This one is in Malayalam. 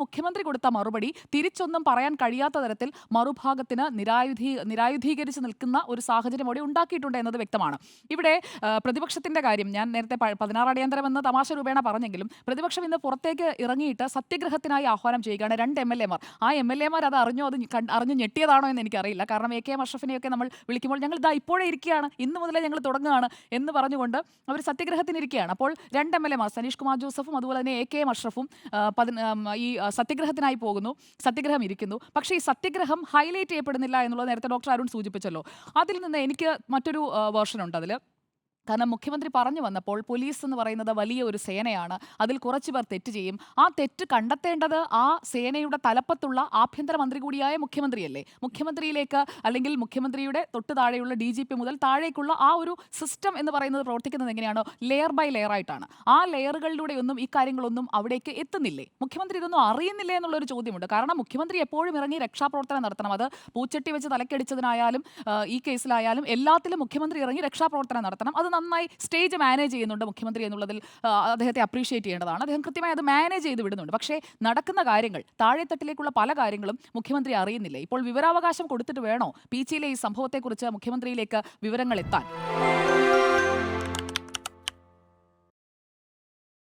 മുഖ്യമന്ത്രി കൊടുത്ത മറുപടി തിരിച്ചൊന്നും പറയാൻ കഴിയാത്ത തരത്തിൽ മറുഭാഗത്തിന് നിരായുധീകരിച്ച് നിൽക്കുന്ന ഒരു സാഹചര്യം അവിടെ ഉണ്ടാക്കിയിട്ടുണ്ട് എന്നത് വ്യക്തമാണ്. ഇവിടെ പ്രതിപക്ഷത്തിന്റെ കാര്യം ഞാൻ നേരത്തെ 16 അടിയന്തരമെന്ന് തമാശ രൂപേണ പറഞ്ഞെങ്കിലും പ്രതിപക്ഷം ഇന്ന് പുറത്തേക്ക് ഇറങ്ങിയിട്ട് സത്യഗ്രഹത്തിനായി ആഹ്വാനം ചെയ്യുകയാണ്. 2 MLA മാർ. ആ MLA മാർ അത് അറിഞ്ഞു ഞെട്ടിയതാണോ എന്ന് എനിക്കറിയില്ല. കാരണം AK അഷ്റഫിനെയൊക്കെ നമ്മൾ വിളിക്കുമ്പോൾ ഞങ്ങൾ ഇതാ ഇപ്പോഴേ ഇരിക്കുകയാണ്, ഇന്ന് മുതലേ ഞങ്ങൾ തുടങ്ങുകയാണ് എന്ന് പറഞ്ഞുകൊണ്ട് അവർ സത്യഗ്രഹത്തിനിരിക്കുകയാണ്. അപ്പോൾ 2 MLA മാർ സനീഷ് കുമാർ ജോസഫും അതുപോലെ തന്നെ AK അഷ്റഫും ഈ സത്യഗ്രഹത്തിനായി പോകുന്നു, സത്യഗ്രഹം ഇരിക്കുന്നു. പക്ഷേ ഈ സത്യഗ്രഹം ഹൈലൈറ്റ് ചെയ്യപ്പെടുന്നില്ല എന്നുള്ളത് നേരത്തെ ഡോക്ടർ അരുൺ സൂചിപ്പിച്ചല്ലോ. അതിൽ നിന്ന് എനിക്ക് മറ്റൊരു വേർഷൻ ഉണ്ട് അതിൽ. കാരണം മുഖ്യമന്ത്രി പറഞ്ഞു വന്നപ്പോൾ പോലീസ് എന്ന് പറയുന്നത് വലിയ ഒരു സേനയാണ്, അതിൽ കുറച്ച് പേർ തെറ്റ് ചെയ്യും, ആ തെറ്റ് കണ്ടെത്തേണ്ടത് ആ സേനയുടെ തലപ്പത്തുള്ള ആഭ്യന്തരമന്ത്രി കൂടിയായ മുഖ്യമന്ത്രിയല്ലേ. മുഖ്യമന്ത്രിയിലേക്ക് അല്ലെങ്കിൽ മുഖ്യമന്ത്രിയുടെ തൊട്ട് താഴെയുള്ള DGP മുതൽ താഴേക്കുള്ള ആ ഒരു സിസ്റ്റം എന്ന് പറയുന്നത് പ്രവർത്തിക്കുന്നത് എങ്ങനെയാണോ ലെയർ ബൈ ലെയർ ആയിട്ടാണ്. ആ ലെയറുകളിലൂടെയൊന്നും ഈ കാര്യങ്ങളൊന്നും അവിടേക്ക് എത്തുന്നില്ലേ? മുഖ്യമന്ത്രി ഇതൊന്നും അറിയുന്നില്ലേ എന്നുള്ളൊരു ചോദ്യമുണ്ട്. കാരണം മുഖ്യമന്ത്രി എപ്പോഴും ഇറങ്ങി രക്ഷാപ്രവർത്തനം നടത്തണം. അത് പൂച്ചട്ടി വെച്ച് തലക്കടിച്ചതിനായാലും ഈ കേസിലായാലും എല്ലാത്തിലും മുഖ്യമന്ത്രി ഇറങ്ങി രക്ഷാപ്രവർത്തനം നടത്തണം. അത് നന്നായി സ്റ്റേജ് മാനേജ് ചെയ്യുന്നുണ്ട് മുഖ്യമന്ത്രി എന്നുള്ളതിൽ അദ്ദേഹത്തെ അപ്രീഷിയേറ്റ് ചെയ്യേണ്ടതാണ്. അദ്ദേഹം കൃത്യമായി അത് മാനേജ് ചെയ്ത് വിടുന്നുണ്ട്. പക്ഷേ നടക്കുന്ന കാര്യങ്ങൾ, താഴെത്തട്ടിലേക്കുള്ള പല കാര്യങ്ങളും മുഖ്യമന്ത്രി അറിയുന്നില്ല. ഇപ്പോൾ വിവരാവകാശം കൊടുത്തിട്ട് വേണോ പീച്ചിയിലെ ഈ സംഭവത്തെക്കുറിച്ച് മുഖ്യമന്ത്രിയിലേക്ക് വിവരങ്ങൾ എത്താൻ?